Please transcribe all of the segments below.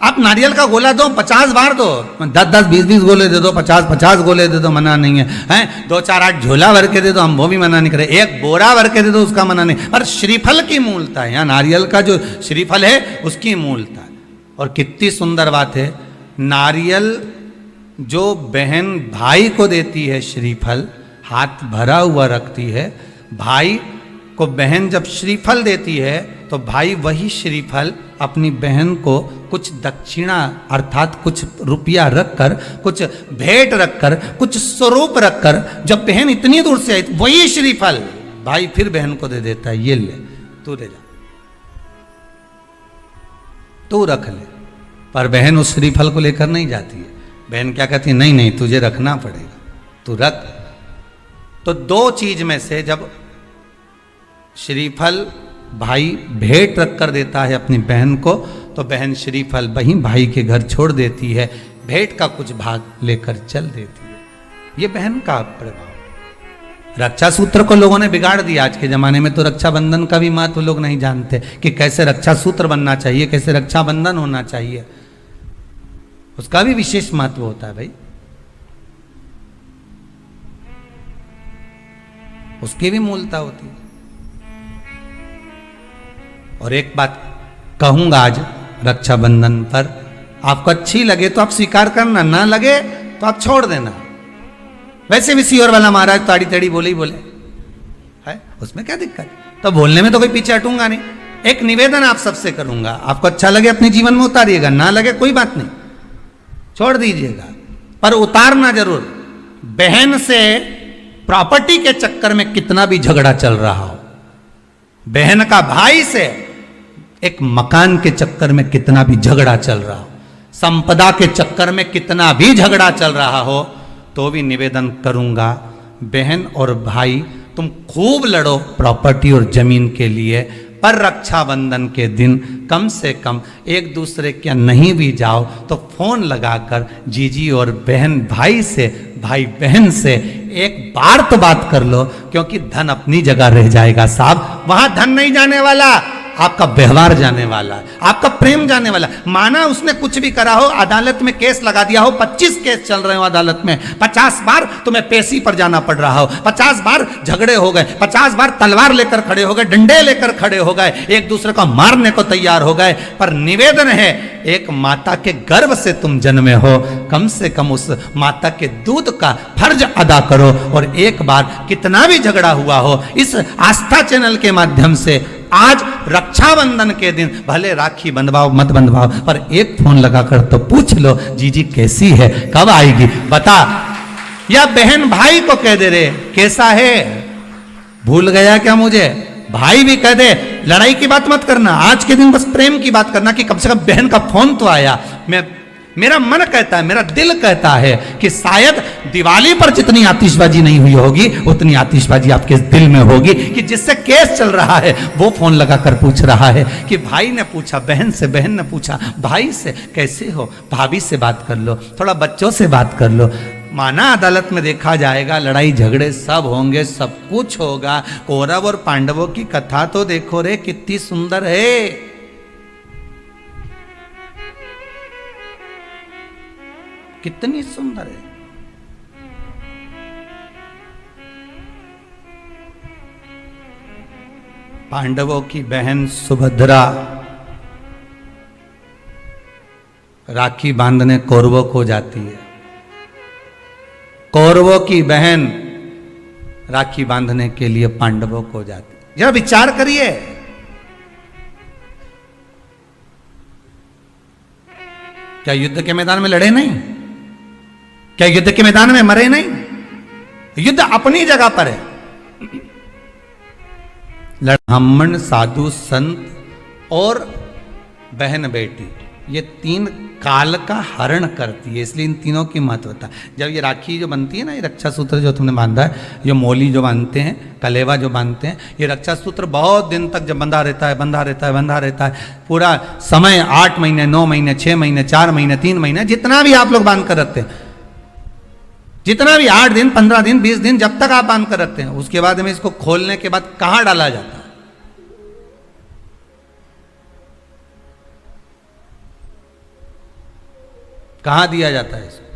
आप नारियल का गोला दो 50 बार दो, 10-10, 20-20 गोले दे दो, 50-50 गोले दे दो, मना नहीं है, हैं 2-4-8 झोला भर के दे दो, हम वो भी मना नहीं करे, एक बोरा भर के दे दो, उसका मना नहीं। पर श्रीफल की मूलता है, यहाँ नारियल का जो श्रीफल है उसकी मूलता है। और कितनी सुंदर बात है, नारियल जो बहन भाई को देती है श्रीफल, हाथ भरा हुआ रखती है, भाई को बहन जब श्रीफल देती है तो भाई वही श्रीफल अपनी बहन को कुछ दक्षिणा अर्थात कुछ रुपया रखकर, कुछ भेंट रखकर, कुछ स्वरूप रखकर, जब बहन इतनी दूर से आई वही श्रीफल भाई फिर बहन को दे देता है, ये ले तू ले जा, तू रख ले। पर बहन उस श्रीफल को लेकर नहीं जाती है, बहन क्या कहती है, नहीं नहीं तुझे रखना पड़ेगा, तू रख। तो दो चीज में से जब श्रीफल भाई भेंट रख कर देता है अपनी बहन को, तो बहन श्रीफल वहीं भाई के घर छोड़ देती है, भेंट का कुछ भाग लेकर चल देती है। ये बहन का प्रभाव। रक्षा सूत्र को लोगों ने बिगाड़ दिया आज के जमाने में, तो रक्षाबंधन का भी महत्व लोग नहीं जानते कि कैसे रक्षा सूत्र बनना चाहिए, कैसे रक्षाबंधन होना चाहिए, उसका भी विशेष महत्व होता है भाई, उसकी भी मूलता होती है। और एक बात कहूंगा आज रक्षाबंधन पर, आपको अच्छी लगे तो आप स्वीकार करना, ना लगे तो आप छोड़ देना। वैसे भी सीओर वाला महाराज ताड़ी ताड़ी बोले ही बोले है, उसमें क्या दिक्कत, तो बोलने में तो कोई पीछे हटूंगा नहीं। एक निवेदन आप सबसे करूंगा, आपको अच्छा लगे अपने जीवन में उतारिएगा, ना लगे कोई बात नहीं, छोड़ दीजिएगा, पर उतारना जरूर। बहन से प्रॉपर्टी के चक्कर में कितना भी झगड़ा चल रहा हो, बहन का भाई से एक मकान के चक्कर में कितना भी झगड़ा चल रहा हो, संपदा के चक्कर में कितना भी झगड़ा चल रहा हो, तो भी निवेदन करूंगा, बहन और भाई तुम खूब लड़ो प्रॉपर्टी और जमीन के लिए, पर रक्षाबंधन के दिन कम से कम एक दूसरे के नहीं भी जाओ तो फोन लगाकर जीजी और बहन भाई से, भाई बहन से एक बार तो बात कर लो, क्योंकि धन अपनी जगह रह जाएगा साहब, वहां धन नहीं जाने वाला, आपका व्यवहार जाने वाला, आपका प्रेम जाने वाला। माना उसने कुछ भी करा हो, अदालत में केस लगा दिया हो, 25 केस चल रहे हो अदालत में, 50 बार तुम्हें पेशी पर जाना पड़ रहा हो, 50 बार झगड़े हो गए, 50 बार तलवार लेकर खड़े हो गए, डंडे लेकर खड़े हो गए, एक दूसरे को मारने को तैयार हो गए, पर निवेदन है एक माता के गर्भ से तुम जन्मे हो, कम से कम उस माता के दूध का फर्ज अदा करो। और एक बार कितना भी झगड़ा हुआ हो, इस आस्था चैनल के माध्यम से आज रक्षाबंधन के दिन भले राखी बंधवाओ मत बंधवाओ, पर एक फोन लगाकर तो पूछ लो जीजी कैसी है, कब आएगी बता, या बहन भाई को कह दे रे कैसा है, भूल गया क्या मुझे, भाई भी कह दे, लड़ाई की बात मत करना, आज के दिन बस प्रेम की बात करना कि कम से कम बहन का फोन तो आया। मेरा मन कहता है, मेरा दिल कहता है कि शायद दिवाली पर जितनी आतिशबाजी नहीं हुई होगी उतनी आतिशबाजी आपके दिल में होगी, कि जिससे केस चल रहा है वो फोन लगाकर पूछ रहा है कि भाई ने पूछा बहन से, बहन ने पूछा भाई से कैसे हो, भाभी से बात कर लो, थोड़ा बच्चों से बात कर लो। माना अदालत में देखा जाएगा, लड़ाई झगड़े सब होंगे, सब कुछ होगा, कौरव और पांडवों की कथा तो देखो रे कितनी सुंदर है, कितनी सुंदर है। पांडवों की बहन सुभद्रा राखी बांधने कौरवों को जाती है, कौरवों की बहन राखी बांधने के लिए पांडवों को जाती है। जरा विचार करिए, क्या युद्ध के मैदान में लड़े नहीं, क्या युद्ध के मैदान में मरे नहीं, युद्ध अपनी जगह पर है। ब्राह्मण साधु संत और बहन बेटी, ये तीन काल का हरण करती है, इसलिए इन तीनों की महत्वता। जब ये राखी जो बनती है ना, ये रक्षा सूत्र जो तुमने बांधा है, ये मोली जो बांधते हैं, कलेवा जो बांधते हैं, ये रक्षा सूत्र बहुत दिन तक जब बंधा रहता है, बंधा रहता है, बंधा रहता है, पूरा समय 8 महीने 9 महीने 6 महीने 4 महीने 3 महीने, जितना भी आप लोग बांध कर रखते हैं, जितना भी 8 दिन 15 दिन 20 दिन जब तक आप बांध कर रखते हैं, उसके बाद में इसको खोलने के बाद कहां डाला जाता है? कहां दिया जाता है इसको?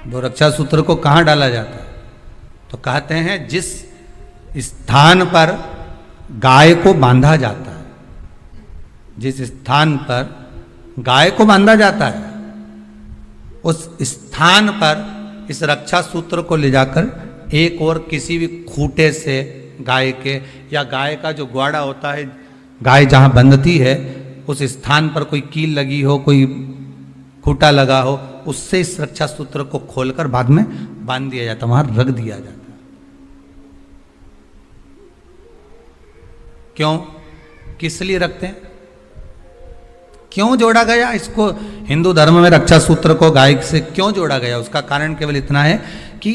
वो रक्षा सूत्र को कहां डाला जाता है? तो कहते हैं जिस स्थान पर गाय को बांधा जाता है, जिस स्थान पर गाय को बांधा जाता है, उस स्थान पर इस रक्षा सूत्र को ले जाकर एक और किसी भी खूंटे से गाय के, या गाय का जो ग्वाड़ा होता है, गाय जहां बंधती है उस स्थान पर कोई कील लगी हो, कोई खूंटा लगा हो, उससे इस रक्षा सूत्र को खोलकर बाद में बांध दिया जाता, वहां रख दिया जाता। क्यों, किस लिए रखते हैं, क्यों जोड़ा गया इसको? हिंदू धर्म में रक्षा सूत्र को गाय से क्यों जोड़ा गया? उसका कारण केवल इतना है कि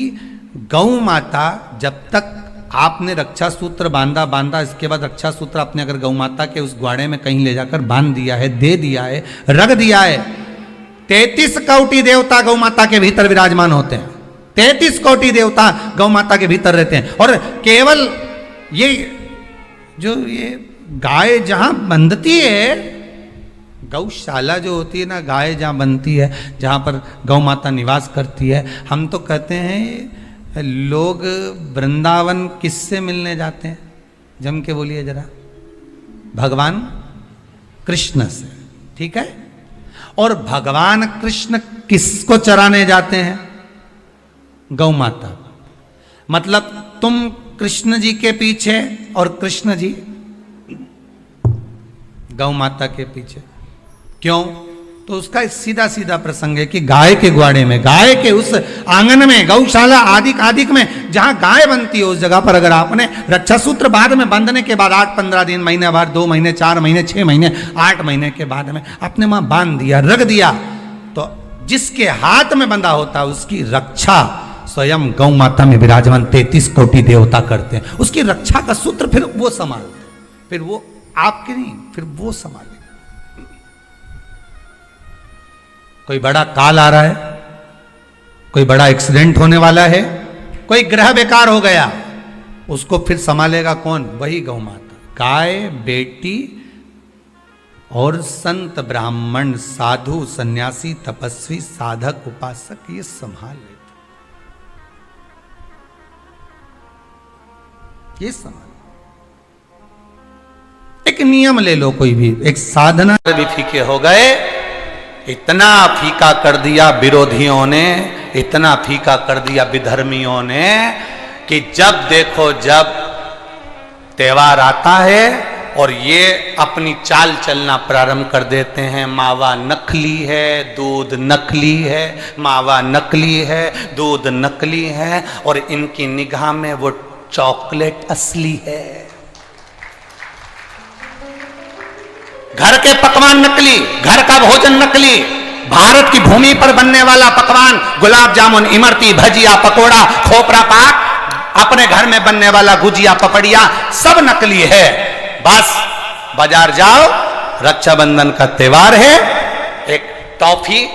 गौ माता, जब तक आपने रक्षा सूत्र बांधा, इसके बाद रक्षा सूत्र आपने अगर गौ माता के उस ग्वाड़े में कहीं ले जाकर बांध दिया है, दे दिया है, रख दिया है, 33 कोटि देवता गौ माता के भीतर विराजमान होते हैं। 33 कोटि देवता गौ माता के भीतर रहते हैं। और केवल ये जो ये गाय जहां बंधती है, गौशाला जो होती है ना, गाय जहां बनती है, जहां पर गौ माता निवास करती है, हम तो कहते हैं लोग वृंदावन किससे मिलने जाते हैं? जम के बोलिए जरा, भगवान कृष्ण से, ठीक है? और भगवान कृष्ण किसको चराने जाते हैं? गौ माता। मतलब तुम कृष्ण जी के पीछे और कृष्ण जी गौ माता के पीछे। क्यों? तो उसका सीधा सीधा प्रसंग है कि गाय के ग्वाड़े में, गाय के उस आंगन में, गौशाला आदि में जहां गाय बनती है, उस जगह पर अगर आपने रक्षा सूत्र बाद में बंधने के बाद 8-15 दिन, महीने बाद, 2 महीने, 4 महीने, 6 महीने, 8 महीने के बाद में आपने वहां बांध दिया, रख दिया, तो जिसके हाथ में बंधा होता है उसकी रक्षा स्वयं गौ माता में विराजमान 33 कोटि देवता करते हैं। उसकी रक्षा का सूत्र फिर वो संभालते, फिर वो आपके नहीं, फिर वो संभाले। कोई बड़ा काल आ रहा है, कोई बड़ा एक्सीडेंट होने वाला है, कोई ग्रह बेकार हो गया, उसको फिर संभालेगा कौन? वही गौ माता। गाय, बेटी और संत, ब्राह्मण, साधु, सन्यासी, तपस्वी, साधक, उपासक ये संभाल लेते, ये संभाल। एक नियम ले लो कोई भी, एक साधना भी फीके हो गए, इतना फीका कर दिया विरोधियों ने, इतना फीका कर दिया विधर्मियों ने कि जब देखो जब त्योहार आता है और ये अपनी चाल चलना प्रारंभ कर देते हैं। मावा नकली है, दूध नकली है, मावा नकली है, दूध नकली है, और इनकी निगाह में वो चॉकलेट असली है। घर के पकवान नकली, घर का भोजन नकली, भारत की भूमि पर बनने वाला पकवान, गुलाब जामुन, इमरती, भजिया, पकोड़ा, खोपरा पाक, अपने घर में बनने वाला गुजिया, पपड़िया, सब नकली है। बस बाजार जाओ, रक्षाबंधन का त्योहार है, एक टॉफी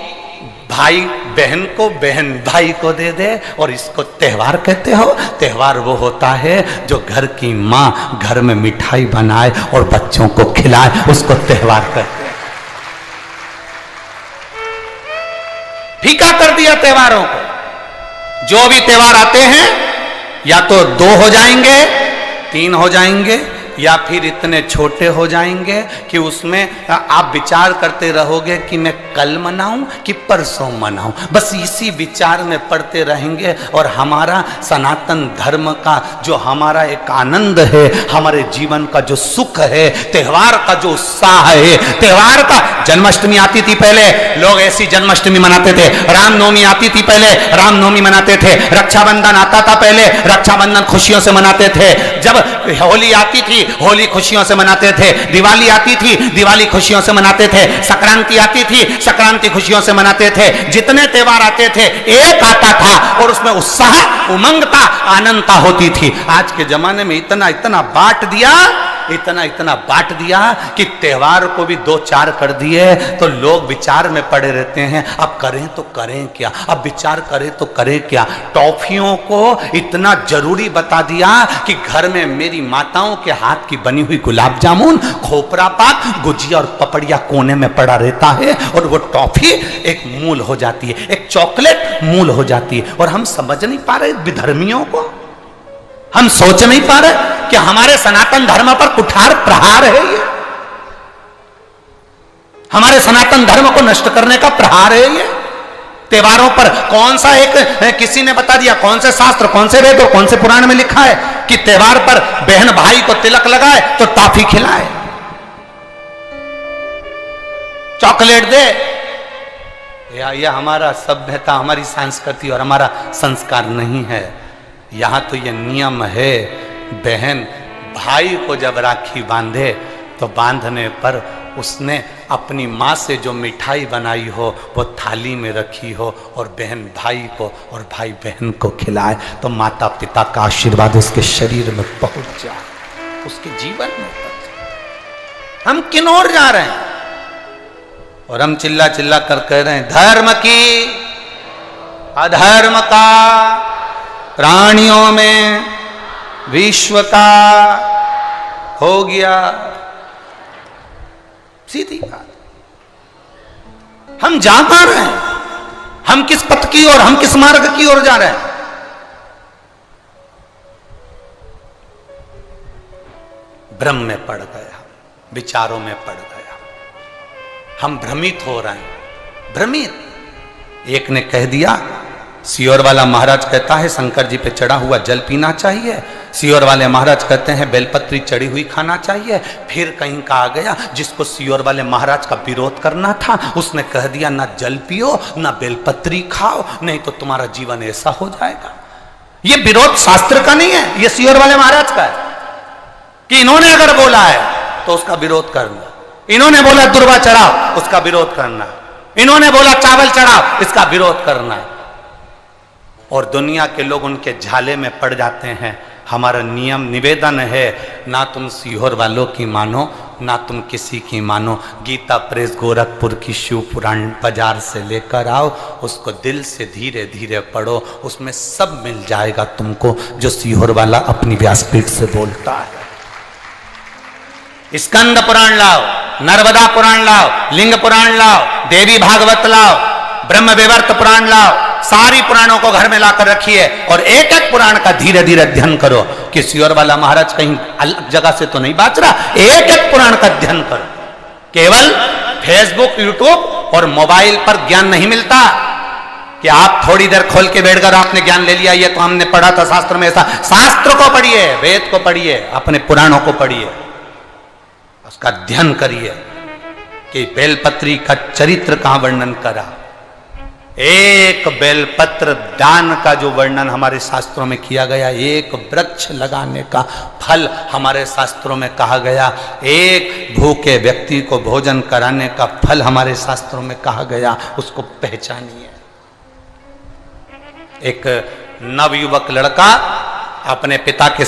भाई बहन को, बहन भाई को दे दे, और इसको त्योहार कहते हो? त्योहार वो होता है जो घर की माँ घर में मिठाई बनाए और बच्चों को खिलाए, उसको त्योहार कहते हैं। फीका कर दिया त्योहारों को। जो भी त्योहार आते हैं या तो 2 हो जाएंगे, 3 हो जाएंगे, या फिर इतने छोटे हो जाएंगे कि उसमें आप विचार करते रहोगे कि मैं कल मनाऊं कि परसों मनाऊं। बस इसी विचार में पड़ते रहेंगे, और हमारा सनातन धर्म का जो हमारा एक आनंद है, हमारे जीवन का जो सुख है, त्योहार का जो उत्साह है, त्योहार का, जन्माष्टमी आती थी पहले लोग ऐसी जन्माष्टमी मनाते थे, रामनवमी आती थी पहले रामनवमी मनाते थे, रक्षाबंधन आता था पहले रक्षाबंधन खुशियों से मनाते थे, जब होली आती थी होली खुशियों से मनाते थे, दिवाली आती थी दिवाली खुशियों से मनाते थे, संक्रांति आती थी संक्रांति खुशियों से मनाते थे। जितने त्योहार आते थे एक आता था और उसमें उत्साह, उमंगता, आनंदता होती थी। आज के जमाने में इतना इतना बांट दिया, इतना इतना बांट दिया कि त्योहार को भी 2-4 कर दिए, तो लोग विचार में पड़े रहते हैं, अब करें तो करें क्या, अब विचार करें तो करें क्या। टॉफियों को इतना जरूरी बता दिया कि घर में मेरी माताओं के हाथ की बनी हुई गुलाब जामुन, खोपरा पाक, गुजिया और पपड़िया कोने में पड़ा रहता है, और वो टॉफी एक मूल हो जाती है, एक चॉकलेट मूल हो जाती है। और हम समझ नहीं पा रहे विधर्मियों को, हम सोच नहीं पा रहे कि हमारे सनातन धर्म पर कुठार प्रहार है ये, हमारे सनातन धर्म को नष्ट करने का प्रहार है ये। त्योहारों पर कौन सा एक किसी ने बता दिया, कौन से शास्त्र, कौन से वेद और कौन से पुराण में लिखा है कि त्योहार पर बहन भाई को तिलक लगाए तो टॉफी खिलाए, चॉकलेट दे। यह हमारा सभ्यता, हमारी संस्कृति और हमारा संस्कार नहीं है। यहां तो यह नियम है, बहन भाई को जब राखी बांधे तो बांधने पर उसने अपनी माँ से जो मिठाई बनाई हो वो थाली में रखी हो, और बहन भाई को और भाई बहन को खिलाए, तो माता पिता का आशीर्वाद उसके शरीर में पहुंच जाए, उसके जीवन में। हम किन ओर जा रहे हैं? और हम चिल्ला चिल्ला कर कह रहे हैं धर्म की अधर्म का, प्राणियों में विश्व का हो गया। सीधी बात। हम जा पा रहे हैं, हम किस पथ की ओर, हम किस मार्ग की ओर जा रहे हैं? भ्रम में पड़ गया, विचारों में पड़ गया, हम भ्रमित हो रहे हैं, भ्रमित। एक ने कह दिया, सियोर वाला महाराज कहता है शंकर जी पे चढ़ा हुआ जल पीना चाहिए, सियोर वाले महाराज कहते हैं बेलपत्री चढ़ी हुई खाना चाहिए। फिर कहीं का आ गया जिसको सियोर वाले महाराज का विरोध करना था, उसने कह दिया ना जल पियो ना बेलपत्री खाओ, नहीं तो तुम्हारा जीवन ऐसा हो जाएगा। ये विरोध शास्त्र का नहीं है, ये सियोर वाले महाराज का है कि इन्होंने अगर बोला है तो उसका विरोध करना, इन्होंने बोला दुर्वा चढ़ाओ उसका विरोध करना, इन्होंने बोला चावल चढ़ाओ इसका विरोध करना। और दुनिया के लोग उनके झाले में पड़ जाते हैं। हमारा नियम निवेदन है, ना तुम सीहोर वालों की मानो ना तुम किसी की मानो। गीता प्रेस गोरखपुर की शिव पुराण बाजार से लेकर आओ, उसको दिल से धीरे धीरे पढ़ो, उसमें सब मिल जाएगा तुमको जो सीहोर वाला अपनी व्यासपीठ से बोलता है। स्कंद पुराण लाओ, नर्मदा पुराण लाओ, लिंग पुराण लाओ, देवी भागवत लाओ, ब्रह्म विवर्त पुराण लाओ, सारी पुराणों को घर में लाकर रखिए और एक एक पुराण का धीरे धीरे अध्ययन करो कि सियोर वाला महाराज कहीं अलग जगह से तो नहीं बात रहा। एक एक पुराण का अध्ययन करो। केवल फेसबुक, यूट्यूब और मोबाइल पर ज्ञान नहीं मिलता कि आप थोड़ी देर खोल के बैठकर आपने ज्ञान ले लिया, ये तो हमने पढ़ा था शास्त्र में ऐसा। शास्त्र को पढ़िए, वेद को पढ़िए, अपने पुराणों को पढ़िए, उसका अध्ययन करिए कि बेलपत्री का चरित्र कहां वर्णन करा। एक बेलपत्र दान का जो वर्णन हमारे शास्त्रों में किया गया, एक वृक्ष लगाने का फल हमारे शास्त्रों में कहा गया, एक भूखे व्यक्ति को भोजन कराने का फल हमारे शास्त्रों में कहा गया, उसको पहचानिए। एक नवयुवक लड़का अपने पिता के